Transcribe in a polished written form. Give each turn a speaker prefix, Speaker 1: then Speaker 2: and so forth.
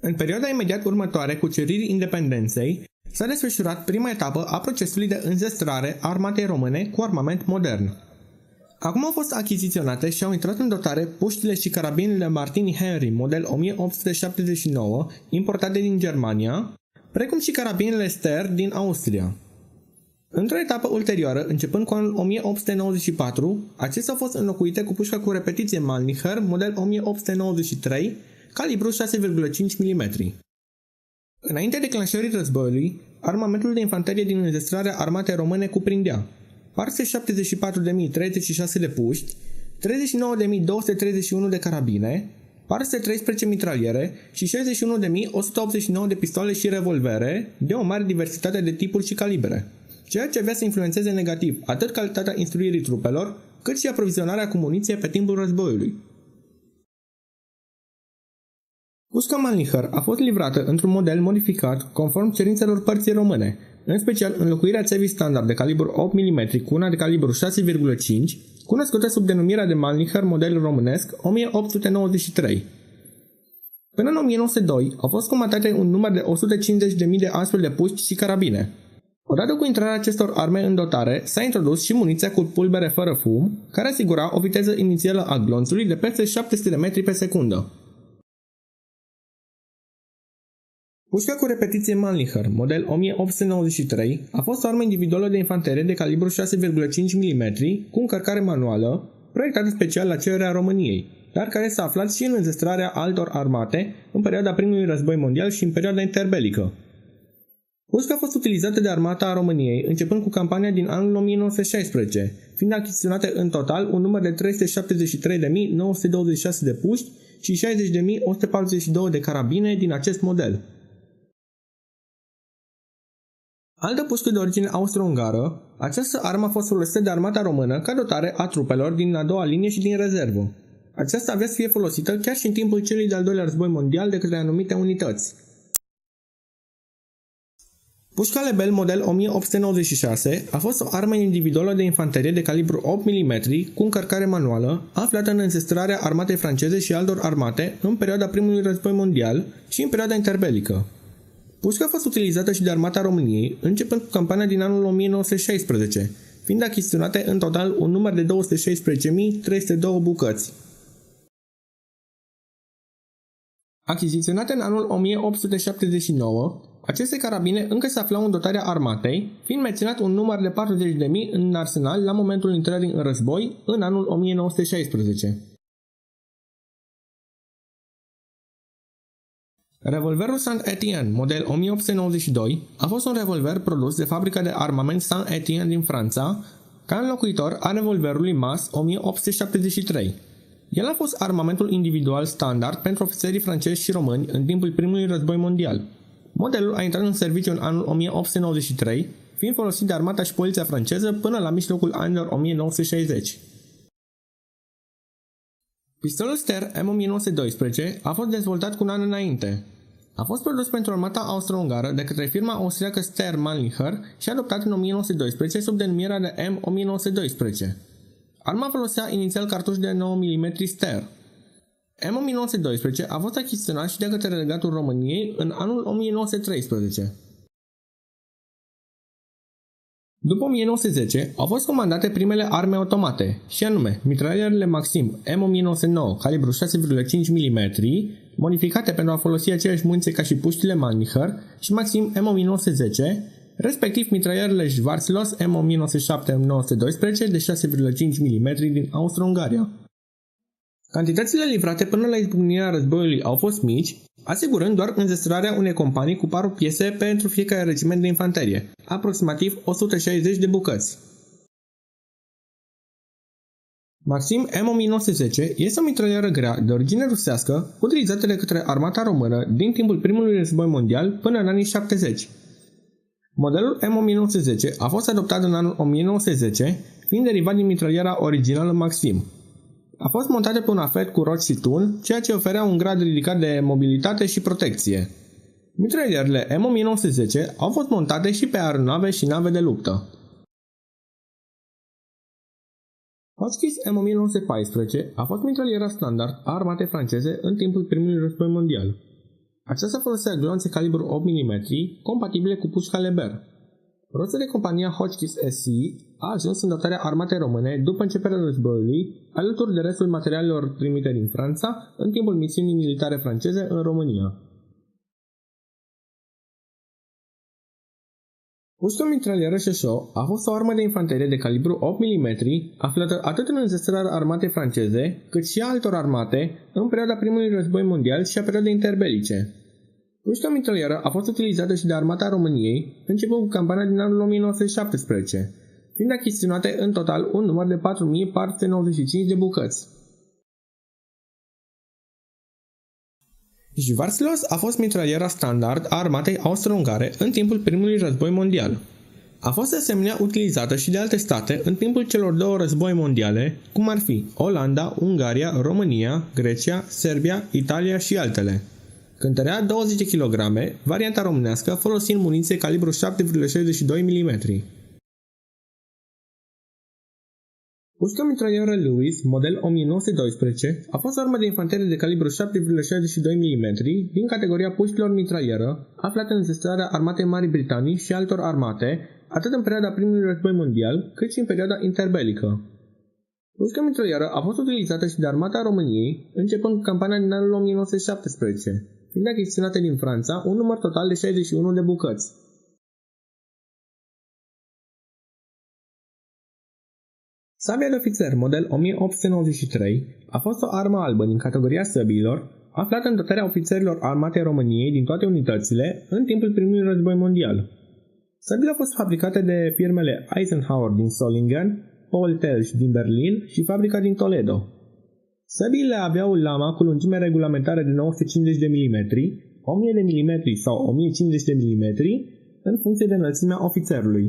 Speaker 1: În perioada imediat următoare cuceririi independenței, s-a desfășurat prima etapă a procesului de înzestrare a armatei române cu armament modern. Acum au fost achiziționate și au intrat în dotare puștile și carabinele Martini Henry model 1879, importate din Germania, precum și carabinele Steyr din Austria. Într-o etapă ulterioară, începând cu anul 1894, acestea au fost înlocuite cu pușca cu repetiție Mannlicher model 1893, calibru 6,5 mm. Înainte declanșării războiului, armamentul de infanterie din înzestrarea armatei române cuprindea Parse 74.036 de puști, 39.231 de carabine, Parse 13 mitraliere și 61.189 de pistoale și revolvere de o mare diversitate de tipuri și calibre, ceea ce avea să influențeze negativ atât calitatea instruirii trupelor, cât și aprovizionarea cu muniție pe timpul războiului. Pușca Mannlicher a fost livrată într-un model modificat conform cerințelor părții române, în special înlocuirea țevii standard de calibru 8 mm cu una de calibru 6,5, cunoscută sub denumirea de Mannlicher model românesc 1893. Până în 1902 au fost comandate un număr de 150.000 de astfel de puști și carabine. Odată cu intrarea acestor arme în dotare, s-a introdus și muniția cu pulbere fără fum, care asigura o viteză inițială a glonțului de peste 700 de metri pe secundă. Pușca cu repetiție Mannlicher, model 1893, a fost o armă individuală de infanterie de calibru 6,5 mm cu încărcare manuală, proiectată special la cererea României, dar care s-a aflat și în înzestrarea altor armate în perioada Primului Război Mondial și în perioada interbelică. Pușca a fost utilizată de armata României începând cu campania din anul 1916, fiind achiziționate în total un număr de 373.926 de puști și 60.142 de carabine din acest model. Altă pușcă de origine austro-ungară, această armă a fost folosită de armata română ca dotare a trupelor din a doua linie și din rezervă. Aceasta avea să fie folosită chiar și în timpul celui de-al doilea război mondial de către anumite unități. Pușca Lebel model 1896 a fost o armă individuală de infanterie de calibru 8 mm cu încărcare manuală, aflată în înzestrarea armatei franceze și altor armate în perioada Primului Război Mondial și în perioada interbelică. Pușca a fost utilizată și de armata României, începând cu campania din anul 1916, fiind achiziționate în total un număr de 216.302 bucăți. Achiziționate în anul 1879, aceste carabine încă se aflau în dotarea armatei, fiind menționat un număr de 40.000 în arsenal la momentul intrării în război, în anul 1916. Revolverul Saint-Étienne, model 1892, a fost un revolver produs de fabrica de armament Saint-Étienne din Franța, ca înlocuitor a revolverului MAS 1873. El a fost armamentul individual standard pentru ofițerii francezi și români în timpul Primului Război Mondial. Modelul a intrat în serviciu în anul 1893, fiind folosit de armata și poliția franceză până la mijlocul anilor 1960. Pistolul Steyr M1912 a fost dezvoltat cu un an înainte. A fost produs pentru armata austro-ungară de către firma austriacă Steyr Mannlicher și adoptat în 1912 sub denumirea de M1912. Arma folosea inițial cartuși de 9 mm Steyr. M1912 a fost achiziționat și de către Regatul României în anul 1913. După 1910 au fost comandate primele arme automate, și anume mitralierele Maxim M1909 calibru 6,5 mm, modificate pentru a folosi aceeași muniție ca și puștile Mannlicher, și Maxim M1910, respectiv mitralierele Schwarzlos M1907-1912 de 6,5 mm din Austro-Ungaria. Cantitățile livrate până la izbucnirea războiului au fost mici, asigurând doar înzestrarea unei companii cu 4 piese pentru fiecare regiment de infanterie, aproximativ 160 de bucăți. Maxim M1910 este o mitralieră grea de origine rusească, utilizată de către armata română din timpul Primului Război Mondial până în anii 70. Modelul M1910 a fost adoptat în anul 1910, fiind derivat din mitraliera originală Maxim. A fost montată pe un afet cu roți și tun, ceea ce oferea un grad ridicat de mobilitate și protecție. Mitralierele M1910 au fost montate și pe aeronave și nave de luptă. Hotchkiss M1914 a fost mitraliera standard a armatei franceze în timpul Primului Război Mondial. Aceasta folosea gloanțe calibru 8 mm, compatibile cu pușca Leber. Roțul de compania Hotchkiss SC a ajuns în dotarea armatei române după începerea războiului, alături de restul materialelor primite din Franța în timpul misiunii militare franceze în România. Pușca mitralieră Chauchat a fost o armă de infanterie de calibru 8 mm, aflată atât în înzestrarea armatei franceze, cât și a altor armate în perioada primului război mondial și a perioadei interbelice. Pușca mitralieră a fost utilizată și de armata României, începând cu campania din anul 1917, fiind achiziționate în total un număr de 4495 de bucăți. Schwarzlos a fost mitraliera standard a armatei austro-ungare în timpul primului război mondial. A fost de asemenea utilizată și de alte state în timpul celor două război mondiale, cum ar fi Olanda, Ungaria, România, Grecia, Serbia, Italia și altele. Cântărea 20 kg, varianta românească folosind muniție calibru 7,62 mm. Pușca mitralieră Lewis, model 1912, a fost o armă de infanterie de calibru 7,62 mm din categoria puștilor mitralieră, aflată în înzestrarea armatei Marii Britanii și altor armate, atât în perioada primului război mondial, cât și în perioada interbelică. Pușca mitralieră a fost utilizată și de armata României, începând cu campania din anul 1917, fiind achiziționate din Franța un număr total de 61 de bucăți. Sabia de ofițer model 1893 a fost o armă albă din categoria săbiilor, aflată în dotarea ofițerilor armatei României din toate unitățile în timpul primului război mondial. Săbile au fost fabricate de firmele Eisenhower din Solingen, Paul Telsch din Berlin și fabrica din Toledo. Săbiile aveau lama cu lungime regulamentare de 950 de mm, 1000 de mm sau 1050 de mm în funcție de înălțimea ofițerului.